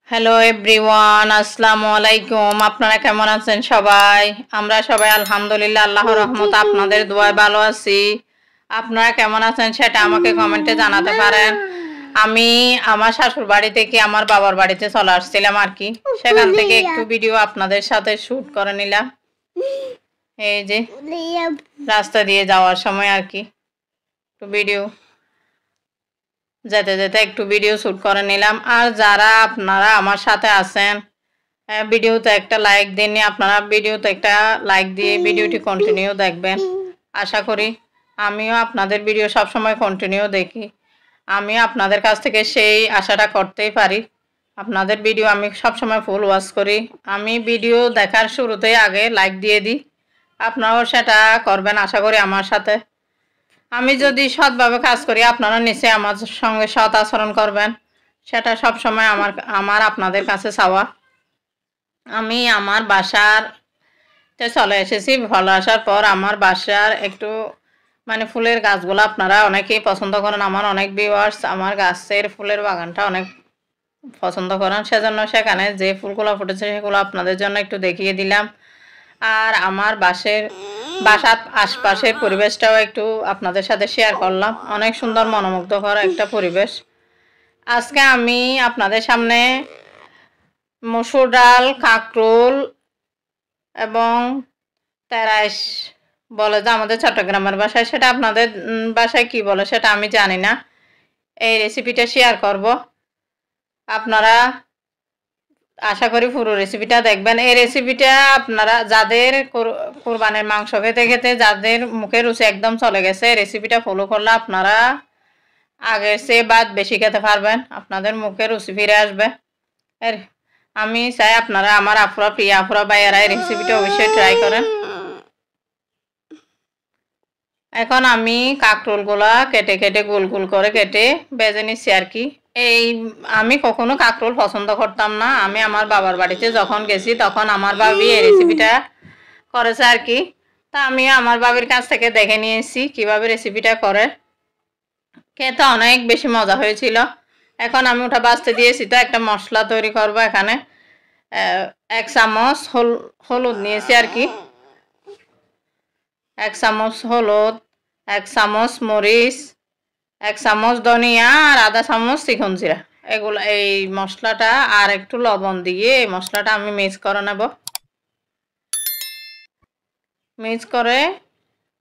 Hello everyone, আসসালামু আলাইকুম। আপনারা কেমন আছেন সবাই? আমরা সবাই আলহামদুলিল্লাহ আল্লাহর রহমতে আপনাদের দোয়ায় ভালো আছি। আপনারা কেমন আছেন সেটা আমাকে কমেন্টে জানাতে পারেন। আমি আমার শ্বশুর বাড়ি থেকে আমার বাবার বাড়িতে চলে আসছিলাম আর কি। সেখান থেকে একটু ভিডিও আপনাদের সাথে শ্যুট করে নিলাম। এই যে রাস্তা দিয়ে যাওয়ার সময় আর কি একটু ভিডিও যেতে যেতে একটু ভিডিও শ্যুট করে নিলাম। আর যারা আপনারা আমার সাথে আছেন, ভিডিওতে একটা লাইক দিন, আপনারা ভিডিওতে একটা লাইক দিয়ে ভিডিওটি কন্টিনিউ দেখবেন। আশা করি আমিও আপনাদের ভিডিও সবসময় কন্টিনিউ দেখি। আমিও আপনাদের কাছ থেকে সেই আশাটা করতেই পারি। আপনাদের ভিডিও আমি সবসময় ফুল ওয়াচ করি। আমি ভিডিও দেখার শুরুতেই আগে লাইক দিয়ে দিই। আপনারাও সেটা করবেন আশা করি আমার সাথে। আমি যদি সৎভাবে কাজ করি, আপনারা নিশ্চয়ই আমার সঙ্গে সৎ আচরণ করবেন। সেটা সবসময় আমার আপনাদের কাছে চাওয়া। আমি আমার বাসাতে চলে এসেছি। ভালো আসার পর আমার বাসার একটু ফুলের গাছগুলো আপনারা অনেকেই পছন্দ করেন। আমার অনেক ভিউয়ার্স আমার গাছের ফুলের বাগানটা অনেক পছন্দ করেন। সেজন্য সেখানে যে ফুলগুলো ফুটেছে সেগুলো আপনাদের জন্য একটু দেখিয়ে দিলাম। আর আমার বাসার আশপাশের পরিবেশটাও একটু আপনাদের সাথে শেয়ার করলাম। অনেক সুন্দর মনোমুগ্ধকর একটা পরিবেশ। আজকে আমি আপনাদের সামনে মসুর ডাল, কাঁকরোল এবং তেরাইশ বলে যে আমাদের চট্টগ্রামের ভাষায়, সেটা আপনাদের বাসায় কি বলে সেটা আমি জানি না। এই রেসিপিটা শেয়ার করব। আপনারা আশা করি পুরো রেসিপিটা দেখবেন। এই রেসিপিটা আপনারা যাদের কোরবানির মাংস খেতে খেতে যাদের মুখে রুচি একদম চলে গেছে, রেসিপিটা ফলো করলে আপনারা আগের চেয়ে বাদ বেশি খেতে পারবেন। আপনাদের মুখে রুচি ফিরে আসবে। আমি চাই আপনারা আমার আপুরা, প্রিয় আপুরা ভাইয়েরা এই রেসিপিটা অবশ্যই ট্রাই করেন। এখন আমি কাঁকরোলগুলা কেটে কেটে গোল গোল করে কেটে ভেজে নিচ্ছি আর কি। আমি কখনো কাঁকরোল পছন্দ করতাম না। আমি আমার বাবার বাড়িতে যখন গেছি তখন আমার ভাবি এই রেসিপিটা করেছে আর কি। তা আমি আমার বাবির কাছ থেকে দেখে নিয়েছি কিভাবে রেসিপিটা করে। খেতে অনেক বেশি মজা হয়েছিল। এখন আমি ওটা বাছতে দিয়েছি, তো একটা মশলা তৈরি করব। এখানে 1 চামচ হলুদ নিয়েছি আর কি, 1 চামচ হলুদ, 1 চামচ মরিচ, 1 চামচ ধনিয়া আর আধা চামচ চিকন জিরা। এগুলো এই মশলাটা আর একটু লবণ দিয়ে এই মশলাটা আমি মিক্স করে নেব। মিক্স করে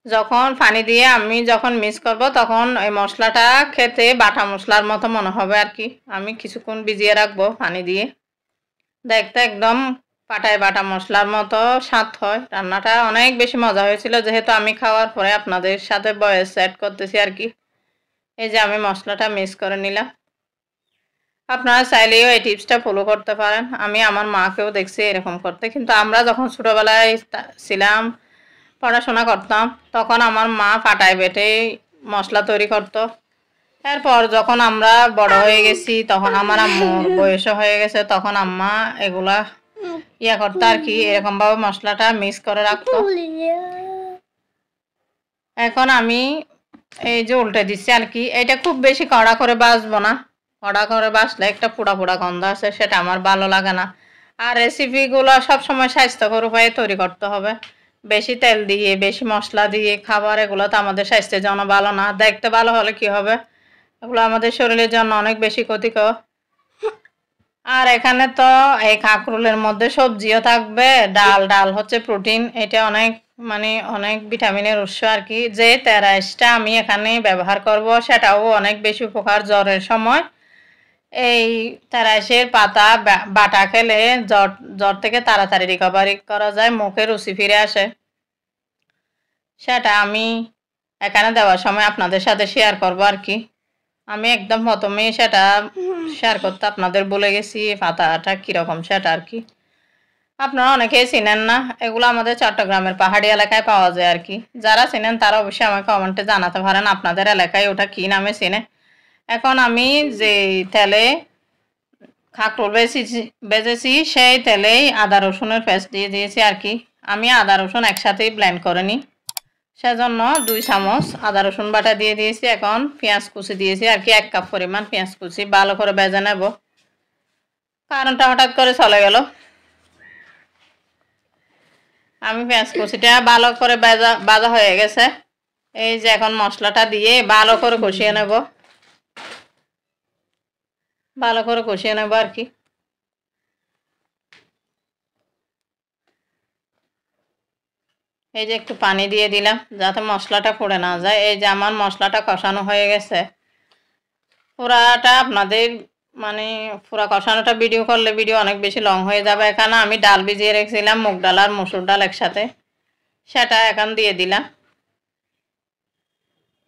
যখন পানি দিয়ে আমি যখন মিক্স করব তখন এই মশলাটা খেতে বাটা মশলার মতো মনে হবে আর কি। আমি কিছুক্ষণ ভিজিয়ে রাখবো পানি দিয়ে। দেখতে একদম পাটায় বাটা মশলার মতো স্বাদ হয়। রান্নাটা অনেক বেশি মজা হয়েছিল, যেহেতু আমি খাওয়ার পরে আপনাদের সাথে ভয়েস অ্যাড করতেছি আর কি। এই যে আমি মশলাটা মিক্স করে নিলাম। আপনারা চাইলেও এই টিপসটা ফলো করতে পারেন। আমি আমার মাকেও দেখছি এরকম করতে। কিন্তু আমরা যখন ছোটোবেলায় ছিলাম, পড়াশোনা করতাম, তখন আমার মা পাটায় বেটে মশলা তৈরি করতো। এরপর যখন আমরা বড় হয়ে গেছি তখন আমার আম্মুর বয়সও হয়ে গেছে, তখন আম্মা এগুলা করতো আর কি, এরকমভাবে মশলাটা মিক্স করে রাখতো। এখন আমি এই যে উল্টে দিচ্ছি আর কি। এটা খুব বেশি কড়া করে ভাজবো না। কড়া করে ভাজলে একটা পোড়া পোড়া গন্ধ আছে, সেটা আমার ভালো লাগে না। আর রেসিপিগুলো সবসময় স্বাস্থ্যকর উপায়ে তৈরি করতে হবে। বেশি তেল দিয়ে বেশি মশলা দিয়ে খাবার, এগুলো তো আমাদের স্বাস্থ্যের জন্য ভালো না। দেখতে ভালো হলে কি হবে, এগুলো আমাদের শরীরের জন্য অনেক বেশি ক্ষতিকর। আর এখানে তো এই কাঁকরোলের মধ্যে সবজিও থাকবে, ডাল হচ্ছে প্রোটিন। এটা অনেক ভিটামিনের উৎস আর কি। যে তেরাইশটা আমি এখানে ব্যবহার করব সেটাও অনেক বেশি উপকার। জ্বরের সময় এই তেরাইশের পাতা বাটা খেলে জ্বর থেকে তাড়াতাড়ি রিকভারি করা যায়, মুখে রুচি ফিরে আসে। সেটা আমি এখানে দেওয়ার সময় আপনাদের সাথে শেয়ার করব আর কি। আমি একদম প্রথমেই সেটা শেয়ার করতে আপনাদের বলে গেছি পাতাটা কীরকম সেটা আর কি। আপনারা অনেকেই চিনেন না, এগুলো আমাদের চট্টগ্রামের পাহাড়ি এলাকায় পাওয়া যায় আর কি। যারা চিনেন তারা অবশ্যই আমাকে কমেন্টে জানাতে পারেন আপনাদের এলাকায় ওটা কী নামে চিনে। এখন আমি যে তেলে কাঁকরোল বেজেছি সেই তেলেই আদা রসুনের পেস্ট দিয়ে দিয়েছি আর কি। আমি আদা রসুন একসাথেই ব্লেন্ড করে নিই, সেজন্য 2 চামচ আদা রসুন বাটা দিয়ে দিয়েছি। এখন পেঁয়াজ কুচি দিয়েছি আর কি, 1 কাপ পরিমাণ পেঁয়াজ কুচি ভালো করে ভেজে নেব। কারেন্টটা হঠাৎ করে চলে গেল। আমি পেঁয়াজ কুচিটা ভালো করে ভাজা হয়ে গেছে। এই যে এখন মশলাটা দিয়ে ভালো করে কষিয়ে নেব, ভালো করে কষিয়ে নেব আর কি। এই যে একটু পানি দিয়ে দিলাম যাতে মশলাটা পুড়ে না যায়। এই যে আমার মশলাটা কষানো হয়ে গেছে। পুরাটা আপনাদের মানে পুরা কষানোটা ভিডিও করলে ভিডিও অনেক বেশি লং হয়ে যাবে। এখানে আমি ডাল ভিজিয়ে রেখেছিলাম, মুগ ডাল আর মসুর ডাল একসাথে, সেটা এখন দিয়ে দিলাম।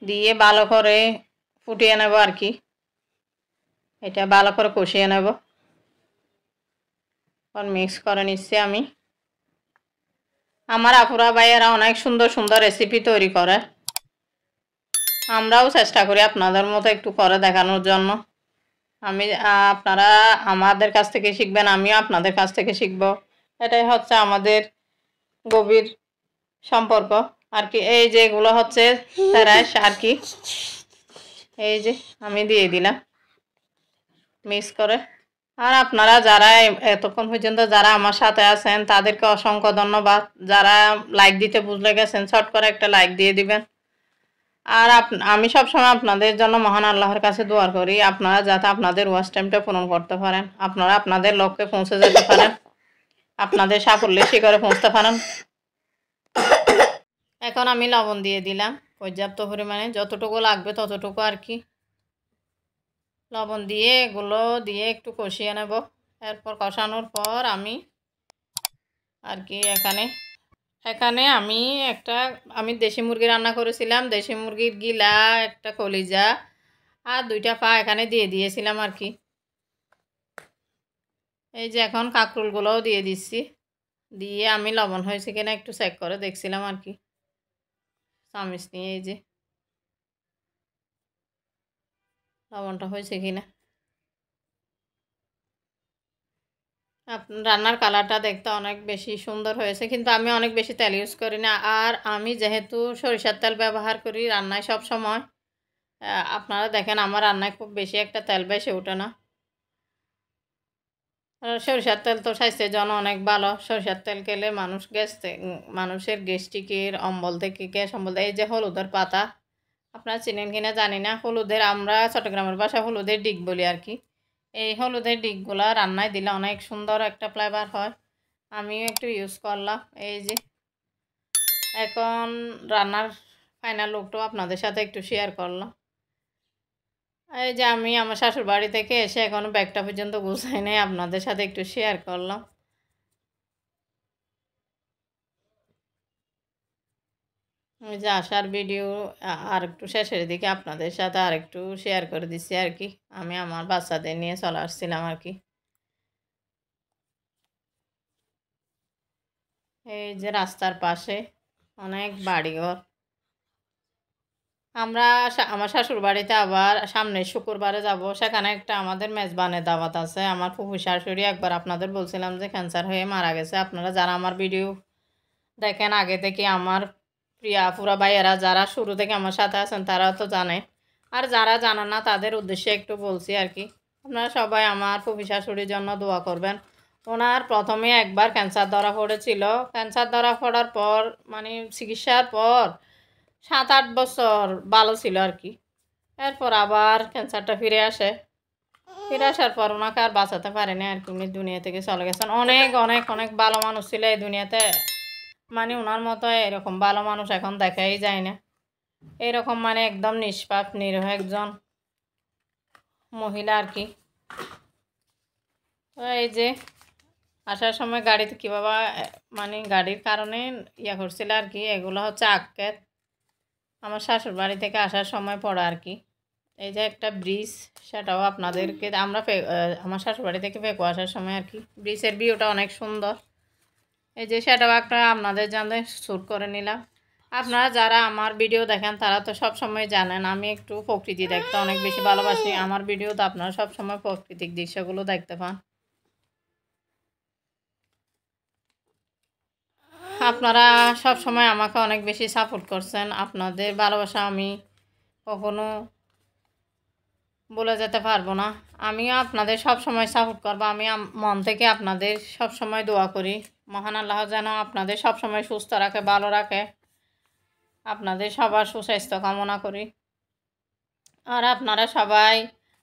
দিয়ে ভালো করে ফুটিয়ে নেব আর কি। এটা ভালো করে কষিয়ে নেব। মিক্স করে নিচ্ছি আমি। আমার আপুরা ভাইয়েরা অনেক সুন্দর সুন্দর রেসিপি তৈরি করে, আমরাও চেষ্টা করি আপনাদের মতো একটু করে দেখানোর জন্য। আপনারা আমাদের কাছ থেকে শিখবেন, আমিও আপনাদের কাছ থেকে শিখব। এটাই হচ্ছে আমাদের গভীর সম্পর্ক আর কি। এই যে এগুলো হচ্ছে তেরাস আর কি। এই যে আমি দিয়ে দিলাম মিক্স করে। আর আপনারা যারা এতক্ষণ পর্যন্ত যারা আমার সাথে আছেন তাদেরকে অসংখ্য ধন্যবাদ। যারা লাইক দিতে বুঝলে গেছেন শর্ট করে একটা লাইক দিয়ে দিবেন। আর আমি সবসময় আপনাদের জন্য মহান আল্লাহর কাছে দোয়া করি আপনারা যাতে আপনাদের ওয়াচ টাইমটা পূরণ করতে পারেন, আপনারা আপনাদের লক্ষ্যে পৌঁছে যেতে পারেন, আপনাদের সাফল্যের শিখরে পৌঁছতে পারেন। এখন আমি লবণ দিয়ে দিলাম পর্যাপ্ত পরিমাণে, যতটুকু লাগবে ততটুকু আর কি। লবণ দিয়ে এগুলো দিয়ে একটু কষিয়ে নেব। এরপর কষানোর পর আমি আর কি এখানে আমি দেশি মুরগি রান্না করেছিলাম। দেশি মুরগির গিলা, একটা কলিজা আর 2টা পা এখানে দিয়ে দিয়েছিলাম আর কি। এই যে এখন কাঁকরোলগুলোও দিয়ে দিচ্ছি। দিয়ে আমি লবণ হয়েছে কিনা একটু চেক করে দেখছিলাম আর কি চামচ নিয়ে। এই যে লবণটা হয়েছে কিনা। রান্নার কালারটা দেখতে অনেক বেশি সুন্দর হয়েছে, কিন্তু আমি অনেক বেশি তেল ইউজ করি না। আর আমি যেহেতু সরিষার তেল ব্যবহার করি রান্নায় সব সময়, আপনারা দেখেন আমার রান্নায় খুব বেশি একটা তেল বেশি ওঠে না। সরিষার তেল তো স্বাস্থ্যের জন্য অনেক ভালো। সরিষার তেল খেলে মানুষের গ্যাস্ট্রিকের অম্বল থেকে গ্যাস অম্বল। এই যে হলুদের পাতা, আপনারা চিনেন কিনা জানি না, হলুদের আমরা চট্টগ্রামের ভাষায় হলুদের ডিগ বলি আর কি। এই হলুদের ডিগগুলা রান্নায় দিলে অনেক সুন্দর একটা ফ্লেভার হয়। আমিও একটু ইউজ করলাম। এই যে এখন রান্নার ফাইনাল লুকটাও আপনাদের সাথে একটু শেয়ার করলাম। এই যে আমি আমার শ্বশুর বাড়ি থেকে এসে এখনও ব্যাগটা পর্যন্ত গুছাই নাই, আপনাদের সাথে একটু শেয়ার করলাম। ওই যে আসার ভিডিও আর একটু শেষের দিকে আপনাদের সাথে আর একটু শেয়ার করে দিচ্ছি আর কি। আমি আমার বাচ্চাদের নিয়ে চলে আসছিলাম আর কি। এই যে রাস্তার পাশে অনেক বাড়িঘর। আমার শ্বশুর বাড়িতে আবার সামনের শুক্রবারে যাব, সেখানে একটা আমাদের মেজবানের দাওয়াত আছে। আমার ফুফু শাশুড়ি একবার আপনাদের বলছিলাম যে ক্যান্সার হয়ে মারা গেছে। আপনারা যারা আমার ভিডিও দেখেন আগে থেকে, আমার প্রিয়া আপুরা ভাইয়েরা যারা শুরু থেকে আমার সাথে আছেন তারা তো জানে, আর যারা জানেন না তাদের উদ্দেশ্যে একটু বলছি আর কি। আপনারা সবাই আমার ফুফু শাশুড়ির জন্য দোয়া করবেন। ওনার প্রথমে একবার ক্যান্সার ধরা পড়েছিল। ক্যান্সার ধরা পড়ার পর মানে চিকিৎসার পর 7-8 বছর ভালো ছিল আর কি। এরপর আবার ক্যান্সারটা ফিরে আসার পর ওনাকে আর বাঁচাতে পারেনি আর কি। উনি দুনিয়া থেকে চলে গেছেন। অনেক অনেক অনেক ভালো মানুষ ছিল এই দুনিয়াতে, মানে ওনার মতো এরকম ভালো মানুষ এখন দেখাই যায় না। এরকম মানে একদম নিষ্পাপ নিরীহ একজন মহিলা আর কি। তো এই যে আসার সময় গাড়িতে কীভাবে মানে গাড়ির কারণে করছিল আর কি। এগুলো হচ্ছে আক্কেত, আমার শাশুড় বাড়ি থেকে আসার সময় পড়া আর কি। এই যে একটা ব্রিজ, সেটাও আপনাদেরকে আমার শাশুড় বাড়ি থেকে ফেঁকো আসার সময় আর কি। ব্রিজের ভিউটা অনেক সুন্দর। এই যে সেটাও একটা আপনাদের জানতে শ্যুট করে নিলাম। আপনারা যারা আমার ভিডিও দেখেন তারা তো সব সময় জানেন আমি একটু প্রকৃতি দেখতে অনেক বেশি ভালোবাসি। আমার ভিডিওতে আপনারা সব সময় প্রাকৃতিক দৃশ্যগুলো দেখতে পান। আপনারা সব সময় আমাকে অনেক বেশি সাপোর্ট করছেন। আপনাদের ভালোবাসা আমি কখনো বলে যেতে পারবো না। আমিও আপনাদের সব সময় সাপোর্ট করবো। আমি মন থেকে আপনাদের সব সময় দোয়া করি, মহান আল্লাহ যেন আপনাদের সব সময় সুস্থ রাখে, ভালো রাখে। আপনাদের সবার সুস্বাস্থ্য কামনা করি। আর আপনারা সবাই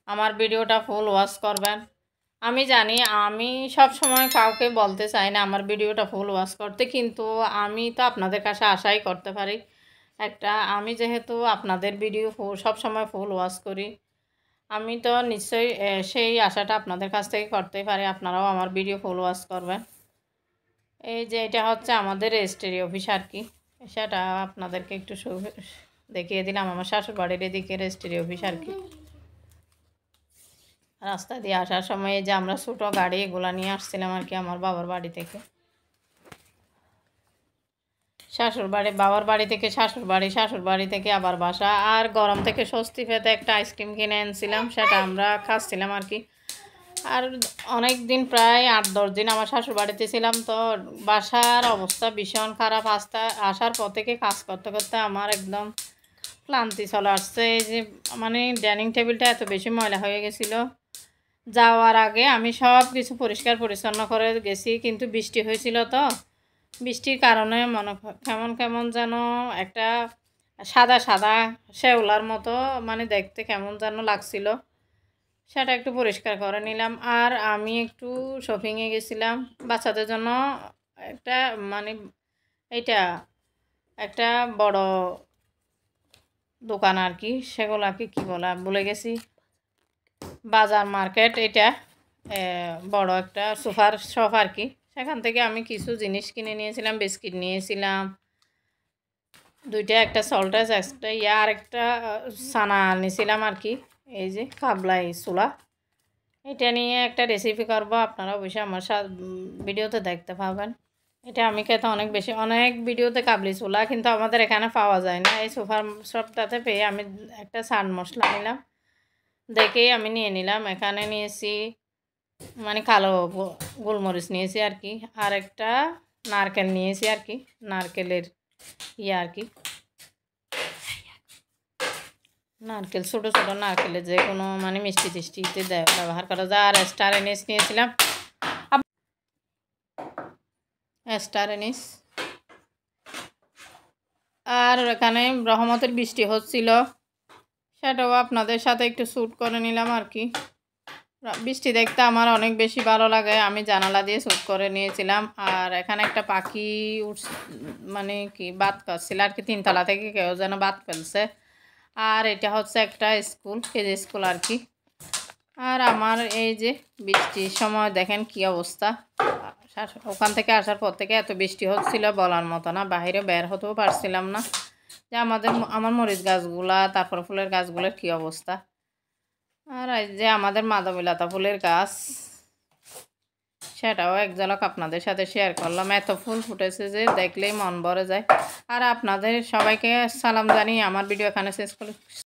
আমার ভিডিওটা ফুল ওয়াচ করবেন। আমি জানি আমি সব সময় কাউকে বলতে চাই না আমার ভিডিওটা ফুল ওয়াচ করতে, কিন্তু আমি তো আপনাদের কাছে আশাই করতে পারি একটা। আমি যেহেতু আপনাদের ভিডিও সব সময় ফুল ওয়াচ করি, আমি তো নিশ্চয়ই সেই আশাটা আপনাদের কাছ থেকে করতেই পারি, আপনারাও আমার ভিডিও ফুল ওয়াচ করবেন। এই যে এটা হচ্ছে আমাদের রেজিস্ট্রি অফিস আর কি, সেটা আপনাদেরকে একটু দেখিয়ে দিলাম। আমার শ্বশুর বাড়ির এদিকে রেজিস্ট্রি অফিস আর কি। রাস্তা দিয়ে আসার সময় যে আমরা ছোটো গাড়ি এগুলো নিয়ে আসছিলাম আর কি আমার বাবার বাড়ি থেকে, শ্বশুর বাড়ি, বাবার বাড়ি থেকে শ্বশুর বাড়ি, শ্বশুর বাড়ি থেকে আবার বাসা। আর গরম থেকে স্বস্তি পেতে একটা আইসক্রিম কিনে এনেছিলাম, সেটা আমরা খাচ্ছিলাম আর কি। আর অনেক দিন প্রায় 8-10 দিন আমার শ্বশুর বাড়িতে ছিলাম, তো বাসার অবস্থা ভীষণ খারাপ। আসার পর থেকে কাজ করতে করতে আমার একদম ক্লান্তি চলে আসছে। এই যে মানে ডাইনিং টেবিলটা এত বেশি ময়লা হয়ে গেছিলো। যাওয়ার আগে আমি সব কিছু পরিষ্কার পরিচ্ছন্ন করে গেছি, কিন্তু বৃষ্টি হয়েছিল, তো বৃষ্টির কারণে মনে কেমন কেমন যেন একটা সাদা সাদা শ্যাওলার মতো মানে দেখতে কেমন যেন লাগছিল, সেটা একটু পরিষ্কার করে নিলাম। আর আমি একটু শপিংয়ে গেছিলাম বাচ্চাদের জন্য, একটা মানে এইটা একটা বড় দোকান আর কি, সেগুলো আর কি কী বলা ভুলে গেছি, বাজার মার্কেট। এটা বড় একটা সোফার শপ আর কি। সেখান থেকে আমি কিছু জিনিস কিনে নিয়েছিলাম, বিস্কিট নিয়েছিলাম দুইটা, একটা সল্টেজ, একটা আর একটা ছানা নিয়েছিলাম আর কি। এই যে কাবলাই চুলা, এটা নিয়ে একটা রেসিপি করবো, আপনারা অবশ্যই আমার ভিডিওতে দেখতে পাবেন। এটা আমি খেতে অনেক ভিডিওতে কাবলি চুলা, কিন্তু আমাদের এখানে পাওয়া যায় না। এই সোফার শপটাতে পেয়ে আমি একটা চাট মশলা নিলাম, দেখেই আমি নিয়ে নিলাম। এখানে নিয়েছি মানে কালো গোলমরিচ নিয়েছি আর কি, আর একটা নারকেল নিয়েছি আর কি, নারকেলের আর কি, নারকেল ছোটো ছোটো নারকেলের যে কোনো মানে মিষ্টি টিষ্টিতে ব্যবহার করা যায়। আর স্টার এনিস নিয়েছিলাম, স্টার এনিস। আর এখানে রহমতের বৃষ্টি হচ্ছিল, সেটাও আপনাদের সাথে একটু শ্যুট করে নিলাম আর কি। বৃষ্টি দেখতে আমার অনেক বেশি ভালো লাগে, আমি জানালা দিয়ে শ্যুট করে নিয়েছিলাম। আর এখানে একটা পাখি মানে কি বাত করছিল আর কি, 3 তলা থেকে কেউ যেন বাত ফেলছে। আর এটা হচ্ছে একটা স্কুল, কেজি স্কুল আর কি। আর আমার এই যে বৃষ্টির সময় দেখেন কি অবস্থা, ওখান থেকে আসার পর থেকে এত বৃষ্টি হচ্ছিল বলার মতো না, বাইরে বের হতেও পারছিলাম না। যে আমার মরিচ গাছগুলা, তারপর ফুলের গাছগুলোর কি অবস্থা। আর এই যে আমাদের মাধবীলতা ফুলের গাছ, সেটাও এক ঝলক আপনাদের সাথে শেয়ার করলাম। এত ফুল ফুটেছে যে দেখলেই মন ভরে যায়। আর আপনাদের সবাইকে সালাম জানিয়ে আমার ভিডিও এখানে শেষ করি।